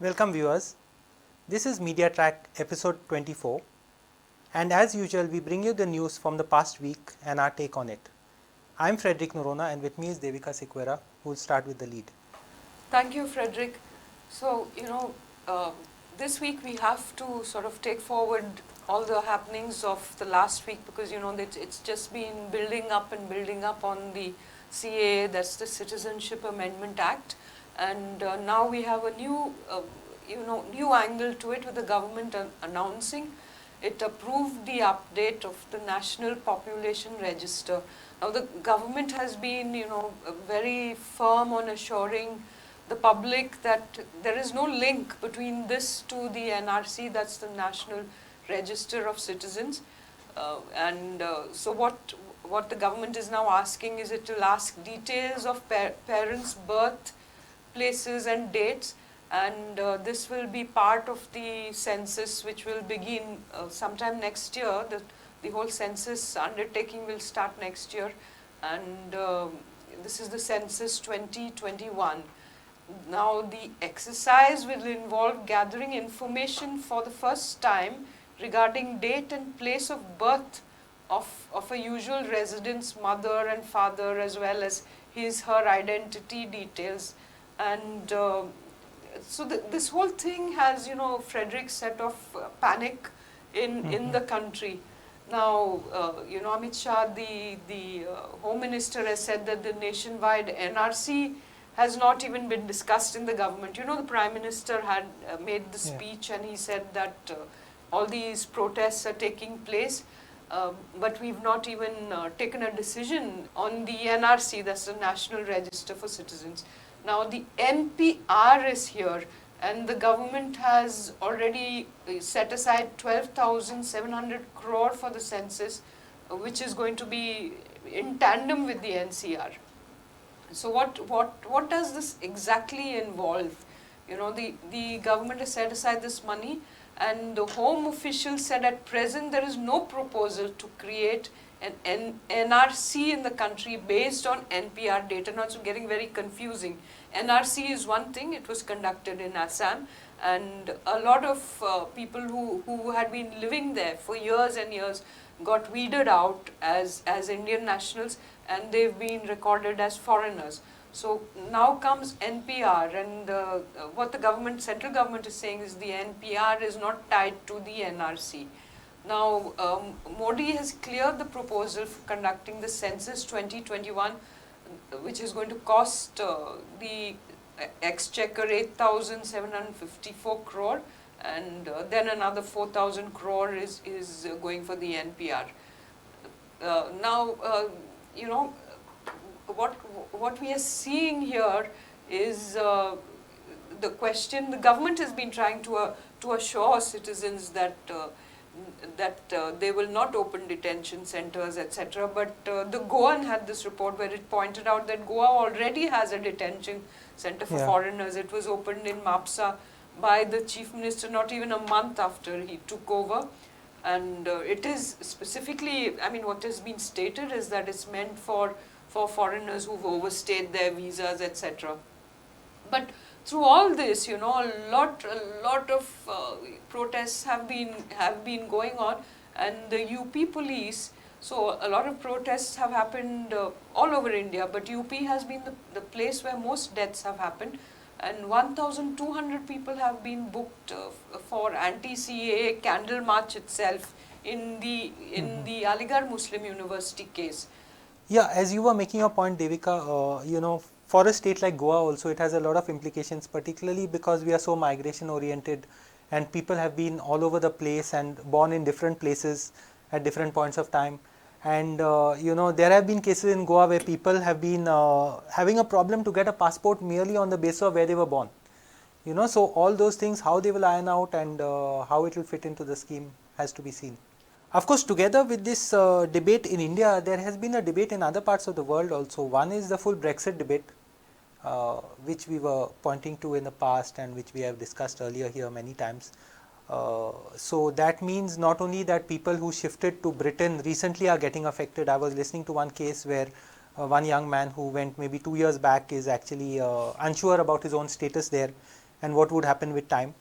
Welcome viewers, this is Media Track episode 24 and as usual we bring you the news from the past week and our take on it. I am Frederick Noronha and with me is Devika Sequeira who will start with the lead. Thank you, Frederick. So, this week we have to sort of take forward all the happenings of the last week because, it's just been building up on the CAA, that's the Citizenship Amendment Act. And now we have a new angle to it with the government announcing it approved the update of the National Population Register. Now the government has been, very firm on assuring the public that there is no link between this to the NRC, that's the National Register of Citizens. So what the government is now asking is it will ask details of parents' birth places and dates, and this will be part of the census which will begin sometime next year. The whole census undertaking will start next year, and this is the census 2021. Now the exercise will involve gathering information for the first time regarding date and place of birth of a usual resident's mother and father, as well as her identity details. And so this whole thing has, Frederick, set off panic in the country. Now, Amit Shah, the Home Minister, has said that the nationwide NRC has not even been discussed in the government. The Prime Minister had made the speech and he said that all these protests are taking place, but we've not even taken a decision on the NRC, that's the National Register for Citizens. Now the NPR is here, and the government has already set aside 12,700 crore for the census, which is going to be in tandem with the NCR. So what does this exactly involve? The government has set aside this money, and the Home official said at present there is no proposal to create an NRC in the country based on NPR data. Now it's getting very confusing. NRC is one thing, it was conducted in Assam, and a lot of people who had been living there for years and years got weeded out as Indian nationals, and they've been recorded as foreigners. So now comes NPR, and what the central government is saying is the NPR is not tied to the NRC. Now, Modi has cleared the proposal for conducting the census 2021, which is going to cost the exchequer 8,754 crore, and then another 4,000 crore is going for the NPR. What we are seeing here is the question. The government has been trying to assure citizens that they will not open detention centers, etc. But the Goan had this report where it pointed out that Goa already has a detention center for foreigners. It was opened in Mapsa by the Chief Minister not even a month after he took over. And it is specifically, what has been stated is that it's meant for foreigners who've overstayed their visas, etc. But through all this, a lot of protests have been going on, and the UP police. So a lot of protests have happened all over India, but UP has been the place where most deaths have happened, and 1,200 people have been booked for anti-CAA candle march itself in the Aligarh Muslim University case. Yeah, as you were making a point, Devika, for a state like Goa also it has a lot of implications, particularly because we are so migration oriented and people have been all over the place and born in different places at different points of time. And there have been cases in Goa where people have been having a problem to get a passport merely on the basis of where they were born. So all those things, how they will iron out and how it will fit into the scheme has to be seen. Of course, together with this debate in India, there has been a debate in other parts of the world also. One is the full Brexit debate, which we were pointing to in the past and which we have discussed earlier here many times. So that means not only that people who shifted to Britain recently are getting affected. I was listening to one case where one young man who went maybe 2 years back is actually unsure about his own status there, and what would happen with time.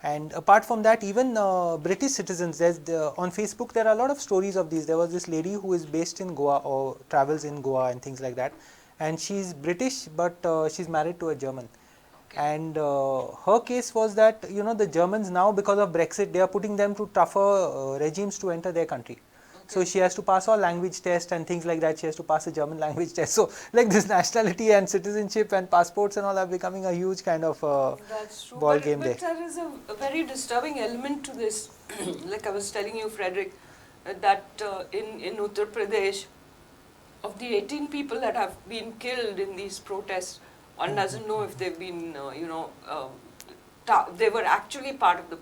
And apart from that, even British citizens, on Facebook there are a lot of stories of these. There was this lady who is based in Goa or travels in Goa and things like that, and she's British, but she's married to a German. And her case was that the Germans now, because of Brexit, they are putting them to tougher regimes to enter their country. So she has to pass all language tests and things like that. She has to pass a German language test. So like this nationality and citizenship and passports and all are becoming a huge kind of ball game there. But there is a very disturbing element to this. Like I was telling you, Frederick, that in Uttar Pradesh, of the 18 people that have been killed in these protests, one doesn't know if they've been, they were actually part of the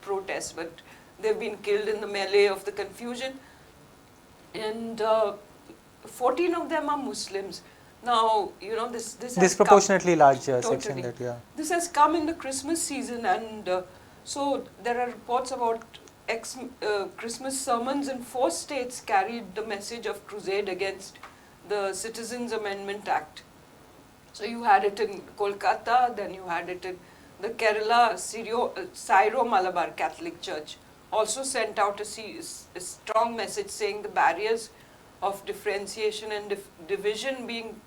protest, but they've been killed in the melee of the confusion. And 14 of them are Muslims. Now, this has disproportionately come, large totally. section that, yeah. This has come in the Christmas season, and so there are reports about Christmas sermons in 4 states carried the message of crusade against the Citizens Amendment Act. So you had it in Kolkata, then you had it in the Kerala Syro-Malabar Catholic Church. Also sent out a strong message saying the barriers of differentiation and division being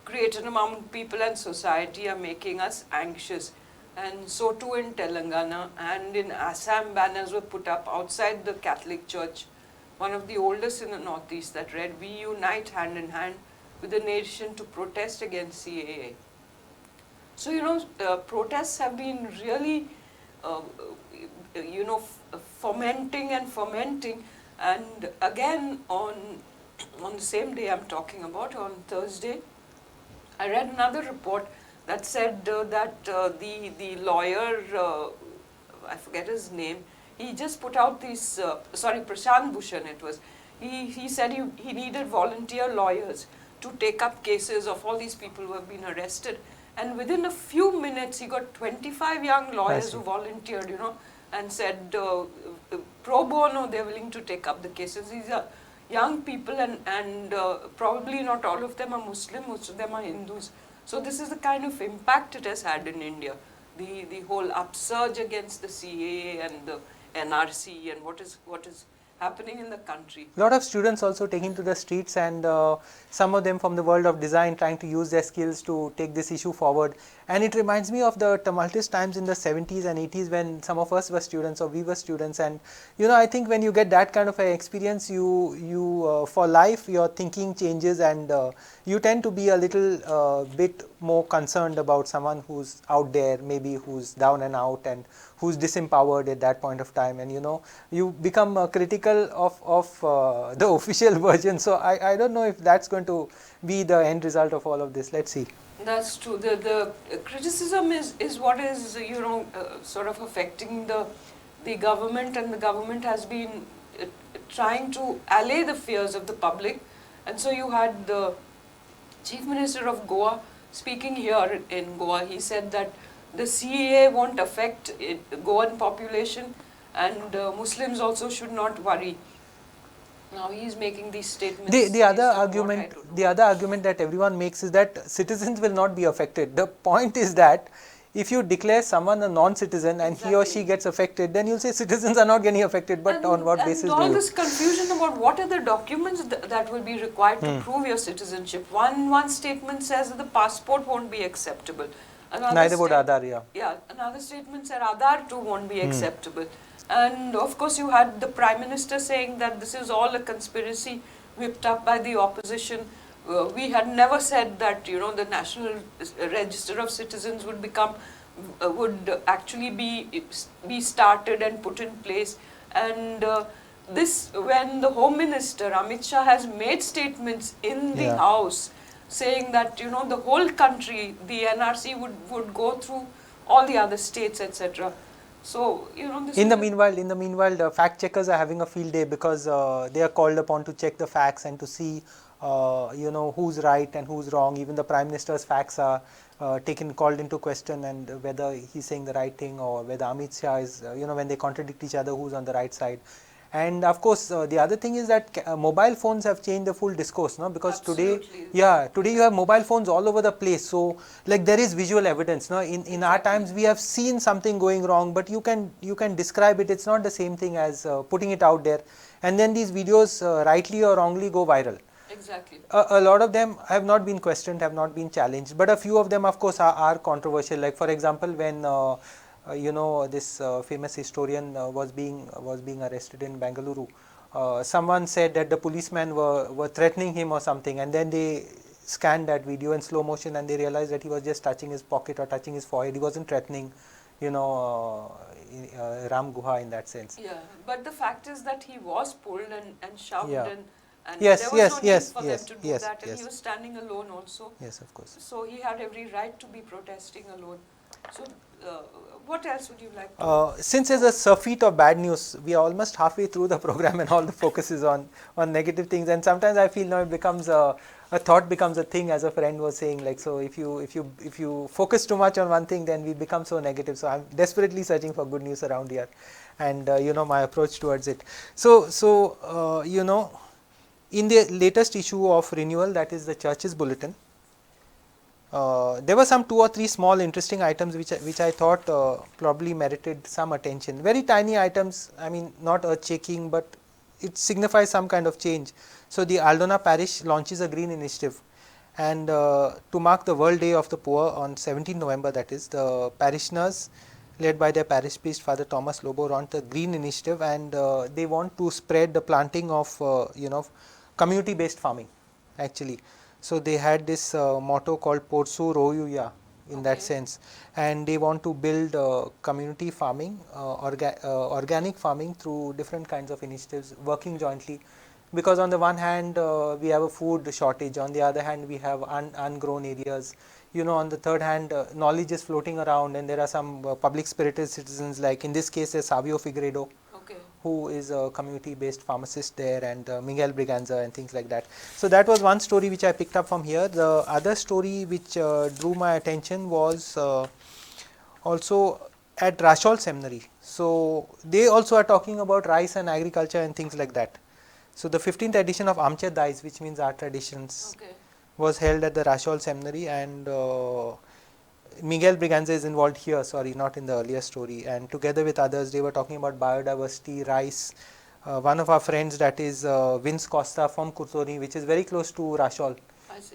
created among people and society are making us anxious. And so too in Telangana and in Assam, banners were put up outside the Catholic Church, one of the oldest in the Northeast, that read, "We unite hand in hand with the nation to protest against CAA." So, protests have been really, fomenting. And again, on the same day I'm talking about, on Thursday, I read another report that said that the lawyer, I forget his name, he just put out these, Prashant Bhushan it was, he said he needed volunteer lawyers to take up cases of all these people who have been arrested. And within a few minutes, he got 25 young lawyers who volunteered, and said pro bono, they're willing to take up the cases. These are young people, and probably not all of them are Muslim, most of them are Hindus. So this is the kind of impact it has had in India, the whole upsurge against the CAA and the NRC and what is happening in the country. A lot of students also taking to the streets, and some of them from the world of design trying to use their skills to take this issue forward. And it reminds me of the tumultuous times in the 70s and 80s when some of us were students or we were students. And I think when you get that kind of an experience, you for life your thinking changes, and you tend to be a little bit more concerned about someone who's out there, maybe who's down and out and who's disempowered at that point of time, and you become critical of the official version. So I don't know if that's going to be the end result of all of this. Let's see. That's true. The criticism is what is sort of affecting the government, and the government has been trying to allay the fears of the public. And so you had the Chief Minister of Goa speaking here in Goa. He said that the CAA won't affect Goan population, and Muslims also should not worry. Now he is making these statements. The other argument that everyone makes is that citizens will not be affected. The point is that if you declare someone a non-citizen and he or she gets affected, then you'll say citizens are not getting affected. But on what basis do you? And all this confusion about what are the documents that will be required to prove your citizenship. One statement says that the passport won't be acceptable. Neither would Aadhaar, yeah. Another statement said Aadhaar too won't be acceptable. And of course you had the Prime Minister saying that this is all a conspiracy whipped up by the opposition. We had never said that the National Register of Citizens would actually be started and put in place. And this, when the Home Minister Amit Shah has made statements in the House saying that the whole country, the NRC would go through all the other states, etc. So this in the meanwhile, the fact checkers are having a field day because they are called upon to check the facts and to see who's right and who's wrong. Even the Prime Minister's facts are called into question, and whether he's saying the right thing or whether Amit Shah is when they contradict each other, who's on the right side. And of course, the other thing is that mobile phones have changed the full discourse, no? Because Absolutely. today you have mobile phones all over the place. So like there is visual evidence, no? In our Exactly. times we have seen something going wrong, but you can describe it. It's not the same thing as putting it out there. And then these videos, rightly or wrongly, go viral. Exactly. A lot of them have not been questioned, have not been challenged, but a few of them, of course, are controversial. Like for example, when this famous historian was being arrested in Bengaluru, someone said that the policemen were threatening him or something, and then they scanned that video in slow motion and they realized that he was just touching his pocket or touching his forehead. He wasn't threatening, Ram Guha in that sense. Yeah, but the fact is that he was pulled and shoved, Yeah. and Yes, there was yes, no need yes, for yes, them to do yes, that, and yes. he was standing alone also. Yes, of course. So he had every right to be protesting alone. So what else would you like to? Since there's a surfeit of bad news, we are almost halfway through the program and all the focus is on negative things, and sometimes I feel now it becomes a thought becomes a thing, as a friend was saying, like, so if you focus too much on one thing, then we become so negative. So I'm desperately searching for good news around here, and my approach towards it. So in the latest issue of Renewal, that is the Church's Bulletin, there were some 2 or 3 small interesting items which I thought probably merited some attention. Very tiny items, I mean not earth-shaking, but it signifies some kind of change. So the Aldona parish launches a green initiative, and to mark the World Day of the Poor on 17 November, that is, the parishioners led by their parish priest Father Thomas Lobo launched the green initiative, and they want to spread the planting of community based farming actually. So they had this motto called Porsu Royuya in that sense, and they want to build community farming, organic farming through different kinds of initiatives, working jointly. Because on the one hand we have a food shortage, on the other hand we have ungrown areas. On the third hand, knowledge is floating around, and there are some public spirited citizens, like in this case there's Savio Figueiredo, who is a community based pharmacist there, and Miguel Briganza and things like that. So that was one story which I picked up from here. The other story which drew my attention was also at Rashol Seminary. So they also are talking about rice and agriculture and things like that. So the 15th edition of Amche Dais, which means art traditions, was held at the Rashol Seminary, and Miguel Briganza is involved here, sorry, not in the earlier story, and together with others they were talking about biodiversity, rice. One of our friends, that is Vince Costa from Kurtoni, which is very close to Rashol,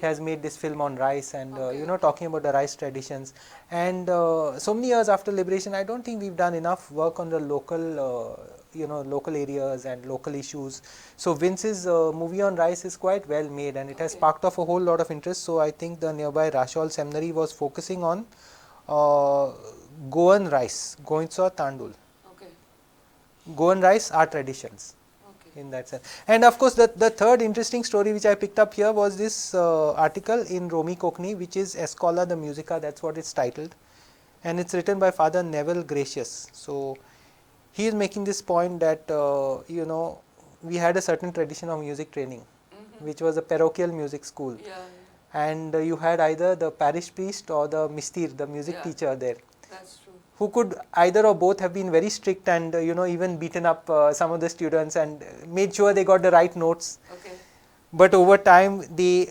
has made this film on rice, and talking about the rice traditions. And so many years after liberation, I don't think we've done enough work on the local local areas and local issues. So Vince's movie on rice is quite well made, and it has sparked off a whole lot of interest. So I think the nearby Rashol Seminary was focusing on Goan rice, Goinsa Tandul. Goan rice are traditions in that sense. And of course the third interesting story which I picked up here was this article in Romi Kokni, which is Escola the Musica, that's what it's titled, and it's written by Father Neville Gracious. So he is making this point that we had a certain tradition of music training, which was a parochial music school, and you had either the parish priest or the mistir, the music teacher there, who could either or both have been very strict and even beaten up some of the students and made sure they got the right notes. But over time,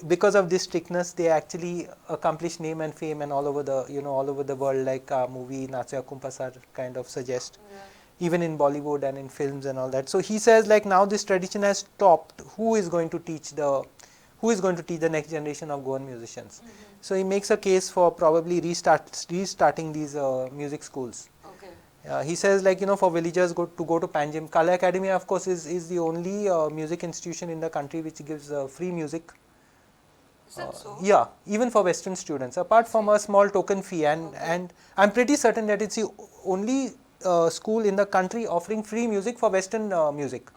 because of this strictness, they actually accomplished name and fame, and all over the world, like our movie Natsya Kumpasar kind of suggest. Even in Bollywood and in films and all that. So he says, like, now this tradition has stopped. Who is going to teach the next generation of Goan musicians? So he makes a case for probably restarting these music schools. He says, like, for villagers to go to Panjim. Kala Academy, of course, is the only music institution in the country which gives free music. Is that so? Yeah, even for Western students, apart from a small token fee, and I'm pretty certain that it's the only school in the country offering free music for Western music.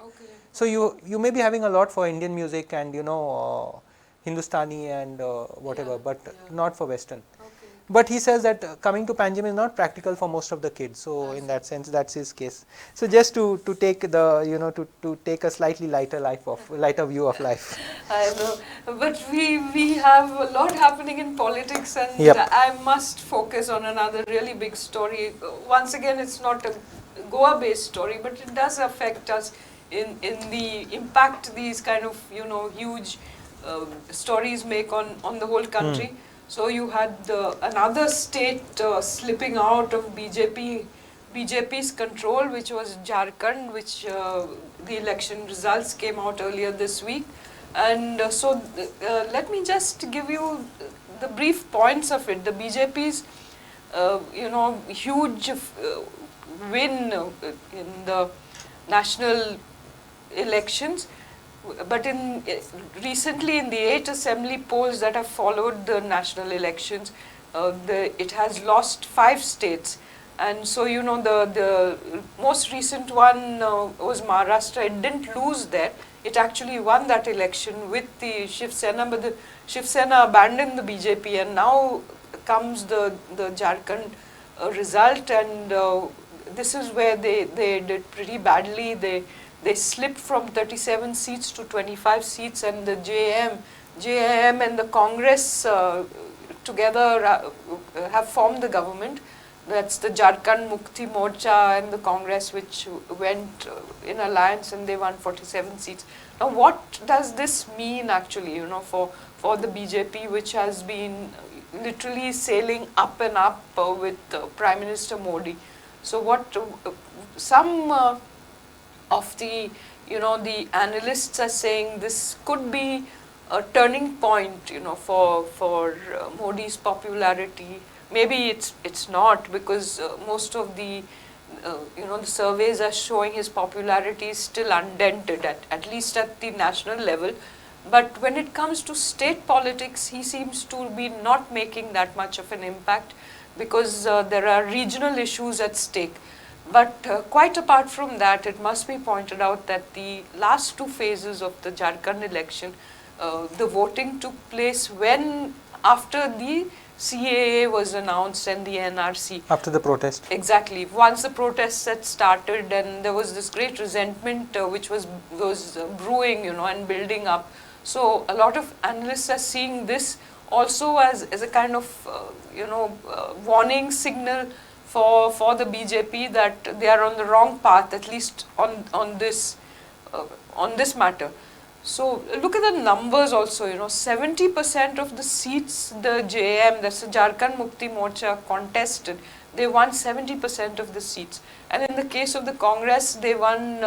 So you may be having a lot for Indian music and Hindustani and whatever, but not for Western. But he says that coming to Panjim is not practical for most of the kids. So in that sense, that's his case. So just to take the to take a slightly lighter view of life. I know, but we have a lot happening in politics, and I must focus on another really big story. Once again, it's not a Goa-based story, but it does affect us in the impact these kind of huge stories make on the whole country. So you had another state slipping out of BJP's control, which was Jharkhand, which the election results came out earlier this week. And let me just give you the brief points of it. The BJP's huge win in the national elections, but recently in the 8 assembly polls that have followed the national elections, it has lost 5 states. And so the most recent one was Maharashtra. It didn't lose there. It actually won that election with the Shiv Sena, but the Shiv Sena abandoned the BJP, and now comes the Jharkhand result, and this is where they did pretty badly. They slipped from 37 seats to 25 seats, and the JAM and the Congress together have formed the government. That's the Jharkhand Mukti Morcha and the Congress, which went in alliance, and they won 47 seats. Now, what does this mean actually, for the BJP, which has been literally sailing up and up with Prime Minister Modi? So, what some of the the analysts are saying, this could be a turning point, for Modi's popularity. Maybe it's not, because most of the the surveys are showing his popularity is still undented at least at the national level. But when it comes to state politics, he seems to be not making that much of an impact, because there are regional issues at stake. But quite apart from that, it must be pointed out that the last 2 phases of the Jharkhand election, the voting took place after the CAA was announced and the NRC. After the protest. Exactly. Once the protests had started, and there was this great resentment which was brewing, and building up. So a lot of analysts are seeing this also as a kind of warning signal for the BJP that they are on the wrong path, at least on this matter. So look at the numbers also, 70% of the seats the JAM, that's the Jharkhand Mukti Morcha, contested, they won 70% of the seats. And in the case of the Congress, they won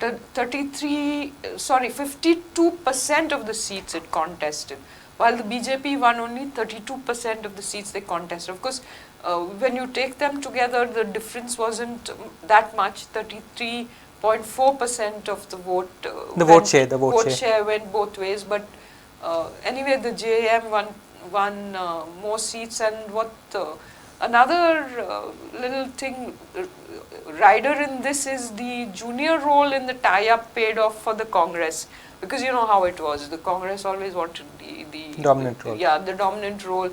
52% of the seats it contested, while the BJP won only 32% of the seats they contested. Of course, when you take them together, the difference wasn't that much, 33.4% of the vote. The vote share went both ways, but anyway, the JAM won more seats. And what another little thing rider in this is the junior role in the tie-up paid off for the Congress, because you know how it was. The Congress always wanted the dominant role. Yeah, the dominant role.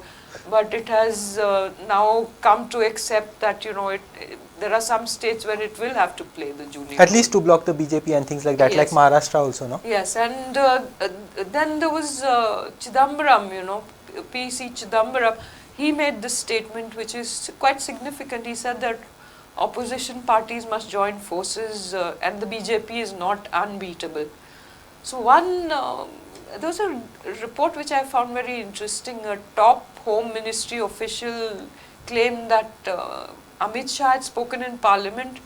But it has now come to accept that there are some states where it will have to play the junior at least to block the BJP and things like that, yes. Like Maharashtra also, no? Yes, and then there was Chidambaram, PC Chidambaram. He made this statement which is quite significant. He said that opposition parties must join forces and the BJP is not unbeatable. So there was a report which I found very interesting. A top Home Ministry official claimed that Amit Shah had spoken in Parliament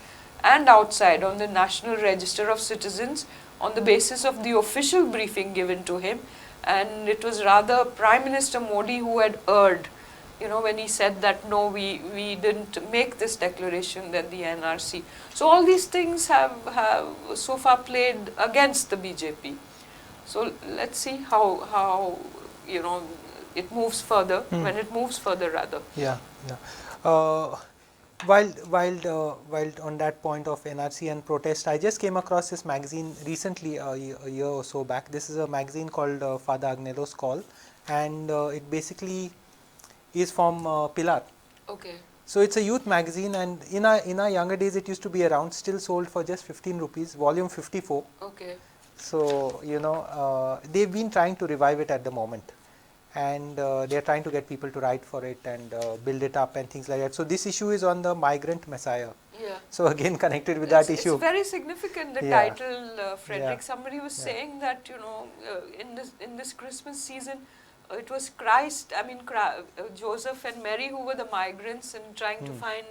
and outside on the National Register of Citizens on the basis of the official briefing given to him, and it was rather Prime Minister Modi who had erred, when he said that no, we didn't make this declaration, that the NRC. So all these things have so far played against the BJP. So let's see how it moves further, when it moves further rather. Yeah. While on that point of NRC and protest, I just came across this magazine recently, a year or so back. This is a magazine called Father Agnelo's Call, and it basically is from Pilar. Okay. So it's a youth magazine, and in our younger days it used to be around, still sold for just 15 rupees, volume 54. Okay. So they've been trying to revive it at the moment. and they are trying to get people to write for it and build it up and things like that. So this issue is on the migrant messiah. Yeah. So again connected with that issue. It's very significant, the Yeah. title, Frederick. Yeah. Somebody was Yeah. saying that, you know, in this Christmas season, it was Christ, I mean, Joseph and Mary who were the migrants and trying to find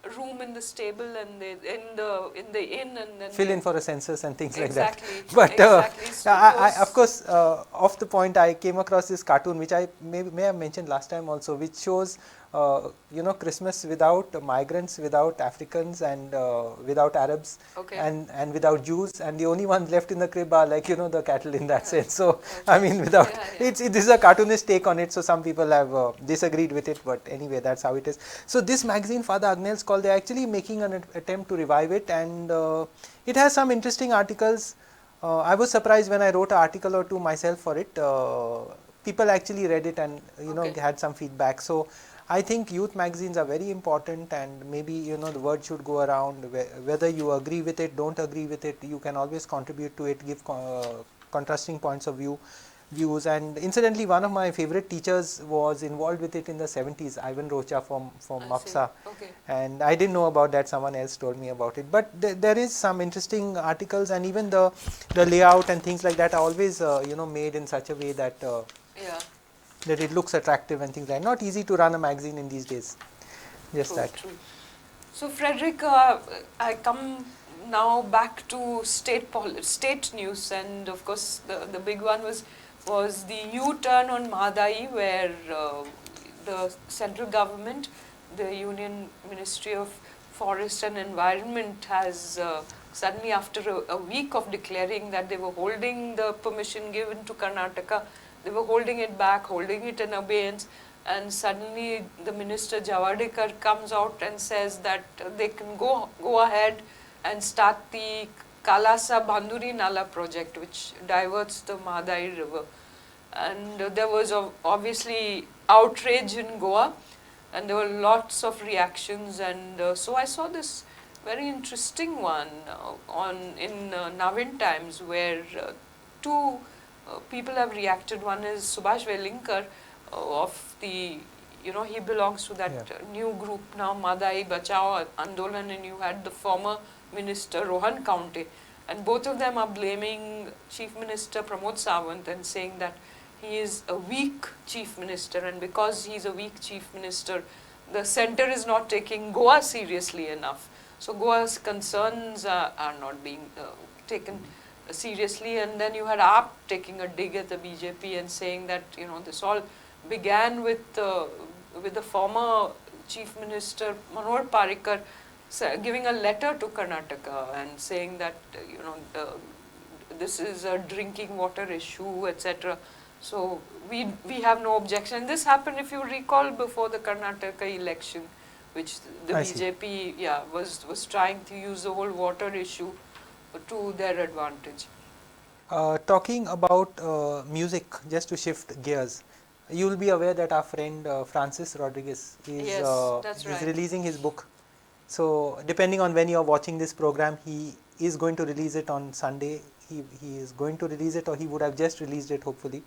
a room in the stable and in the inn, and then Fill in for a census and things exactly, like that. But exactly. So I of course, off the point, I came across this cartoon which I may have mentioned last time also, which shows you know, Christmas without migrants, without Africans, and without Arabs, okay. and without Jews, and the only ones left in the crib are, like, you know, the cattle in that sense. So I mean, without this is a cartoonist take on it. So some people have disagreed with it, but anyway, that's how it is. So this magazine, Father Agnel's Call, they're actually making an attempt to revive it, and it has some interesting articles. I was surprised when I wrote an article or two myself for it. People actually read it and, you know, had some feedback. So I think youth magazines are very important, and maybe, you know, the word should go around. Whether you agree with it, don't agree with it, you can always contribute to it, give contrasting points of views. And incidentally, one of my favorite teachers was involved with it in the 70s, Ivan Rocha from MAPSA. Okay. And I didn't know about that, someone else told me about it. But there is some interesting articles, and even the layout and things like that are always you know, made in such a way that that it looks attractive and things like that. Not easy to run a magazine in these days. Just True, that. true. So Frederick, I come now back to state news, and of course the big one was the U-turn on Mahadai, where the central government, the Union Ministry of Forest and Environment, has suddenly, after a week of declaring that they were holding the permission given to Karnataka, they were holding it back, holding it in abeyance, and suddenly the minister Javadekar comes out and says that they can go ahead and start the Kalasa Banduri Nala project, which diverts the Mahadai river. And there was obviously outrage in Goa, and there were lots of reactions, and so I saw this very interesting one in Navin Times, where two people have reacted. One is Subhash Velinkar of the, you know, he belongs to that new group now, Madai Bachao Andolan, and you had the former minister Rohan Kaunte, and both of them are blaming Chief Minister Pramod Sawant and saying that he is a weak chief minister, and because he is a weak chief minister, the centre is not taking Goa seriously enough. So Goa's concerns are not being taken seriously. And then you had AAP taking a dig at the BJP and saying that, you know, this all began with the former chief minister Manohar Parrikar giving a letter to Karnataka and saying that, you know, this is a drinking water issue, etc. So we have no objection. This happened, if you recall, before the Karnataka election, which the BJP was trying to use the whole water issue to their advantage. Talking about music, just to shift gears, you will be aware that our friend Francis Rodriguez is releasing his book. So depending on when you are watching this program, he is going to release it on Sunday. He is going to release it, or he would have just released it, hopefully.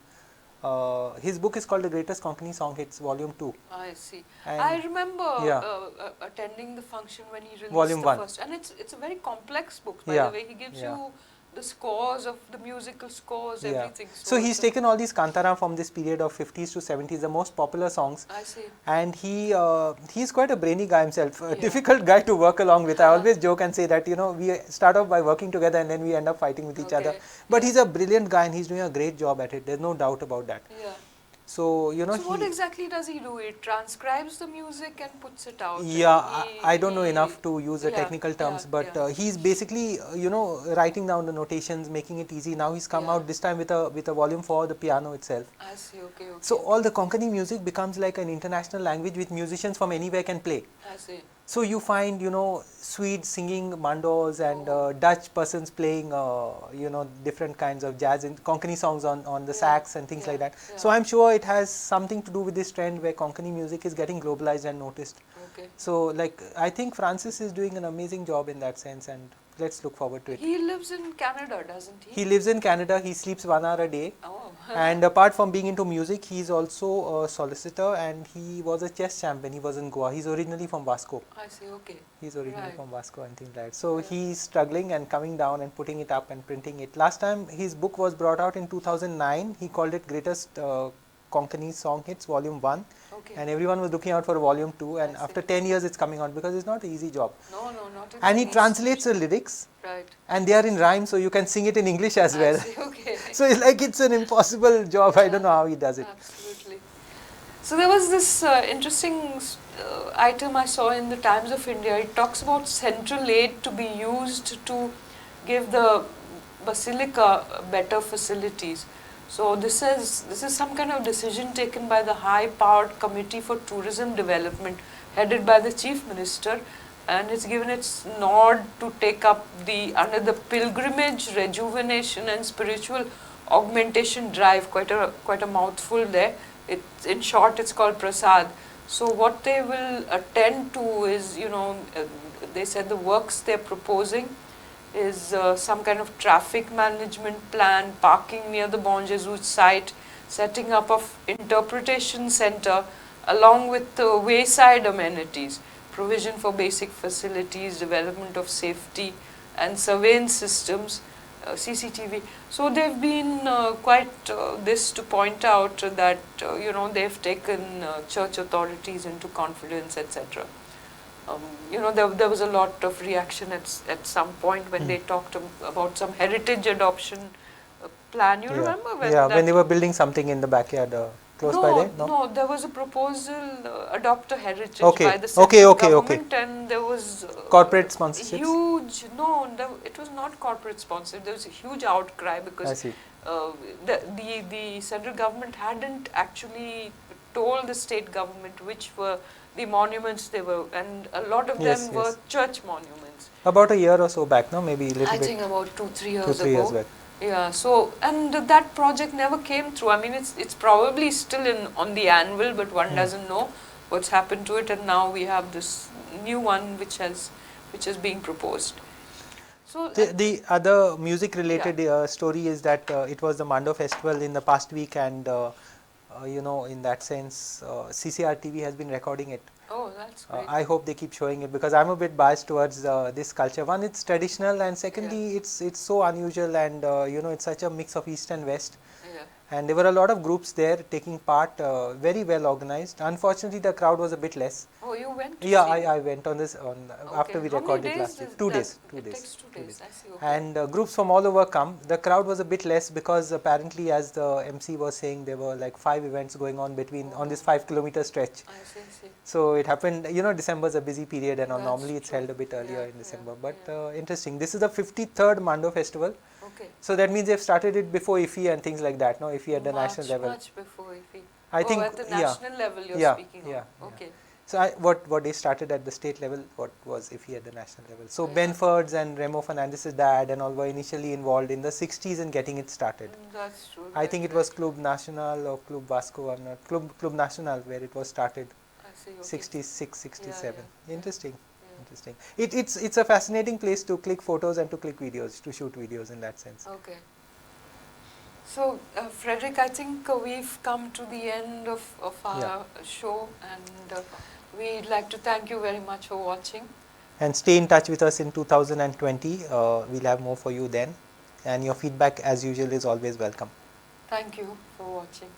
His book is called The Greatest Konkani Song Hits, Volume 2. I see. And I remember attending the function when he released Volume the first. And it's a very complex book, by the way. He gives you the scores of the musical scores, everything. So he's taken all these Kantara from this period of 50s to 70s, the most popular songs. I see. And he's quite a brainy guy himself, a difficult guy to work along with. I always joke and say that, you know, we start off by working together and then we end up fighting with each other. But he's a brilliant guy and he's doing a great job at it. There's no doubt about that. Yeah. So, you know, so what exactly does he do? He transcribes the music and puts it out? Yeah, I don't know enough to use the technical terms, but he's basically, you know, writing down the notations, making it easy. Now he's come out this time with a volume for the piano itself. I see, okay. So all the Konkani music becomes like an international language which musicians from anywhere can play. I see. So you find, you know, Swedes singing mandos and Dutch persons playing, you know, different kinds of jazz and Konkani songs on the sax and things like that. So I'm sure it has something to do with this trend where Konkani music is getting globalized and noticed. Okay. So like, I think Francis is doing an amazing job in that sense, and let's look forward to it. He lives in Canada, doesn't he? He lives in Canada. He sleeps 1 hour a day. Oh. And apart from being into music, he's also a solicitor, and he was a chess champion. He was in Goa. He's originally from Vasco. I see, okay. He's originally Right. from Vasco and things like that. So Yeah. he's struggling and coming down and putting it up and printing it. Last time his book was brought out in 2009. He called it Greatest Konkani Song Hits Volume 1. Okay. And everyone was looking out for Volume 2. And I see. after 10 years it's coming out because it's not an easy job. No, not at And he least. translates the lyrics. Right. And they are in rhyme, so you can sing it in English as I well. see, okay. So it's like it's an impossible job. I don't know how he does it. Absolutely. So there was this interesting item I saw in the Times of India. It talks about central aid to be used to give the basilica better facilities. So this is some kind of decision taken by the high-powered Committee for Tourism Development, headed by the Chief Minister, and it's given its nod to take up under the pilgrimage, rejuvenation, and spiritual augmentation drive. Quite a mouthful there. In short, it's called Prasad. So what they will attend to is, they said the works they're proposing is some kind of traffic management plan, parking near the Bon Jesus site, setting up of interpretation center, along with the wayside amenities, provision for basic facilities, development of safety and surveillance systems, CCTV. So they've been quite this to point out that they've taken church authorities into confidence, etc. There was a lot of reaction at some point when they talked about some heritage adoption plan. You remember when? Yeah, when they were building something in the backyard close by there. No, there was a proposal adopt a heritage Okay. by the central government, and there was corporate sponsorships. Huge. It was not corporate sponsored. There was a huge outcry because I see. The central government hadn't actually told the state government which were the monuments they were, and a lot of them were church monuments. About a year or so back, no? Maybe a little bit. I think about 2-3 years ago. 2-3 years back. Yeah, so, and that project never came through. I mean, it's probably still on the anvil, but one doesn't know what's happened to it, and now we have this new one which is being proposed. So the other music related story is that it was the Mando festival in the past week, and in that sense CCR TV has been recording it. Oh, that's great. I hope they keep showing it because I'm a bit biased towards this culture. One, it's traditional, and secondly, it's so unusual, and it's such a mix of East and West. Yeah. And there were a lot of groups there taking part, very well organized. Unfortunately, the crowd was a bit less. Oh, you went? Yeah, I went on this after we How recorded many days last week. is 2 that? days. 2 It days. takes 2 days. I see. Okay. And groups from all over come. The crowd was a bit less because apparently, as the MC was saying, there were like 5 events going on on this 5-kilometer stretch. I see. So it happened, December is a busy period, and That's normally it's true. held a bit earlier in Yeah, December. yeah, But interesting. This is the 53rd Mando festival. Okay. So that means they've started it before IFI and things like that, no? IFI at the national level. Much before IFI. I think at the national level you're speaking yeah, of. Okay. So what they started at the state level, what was IFI at the national level. So Ben Fords and Remo Fernandez's dad and all were initially involved in the 60s in getting it started. That's true. I think it was Club Nacional or Club Vasco, I'm not, Club Nacional where it was started. I see. Okay. 66, 67. Yeah. Interesting. Interesting. It's a fascinating place to click photos and to click videos, to shoot videos in that sense. Okay. So, Frederick, I think we've come to the end of our show, and we'd like to thank you very much for watching. And stay in touch with us in 2020. We'll have more for you then. And your feedback, as usual, is always welcome. Thank you for watching.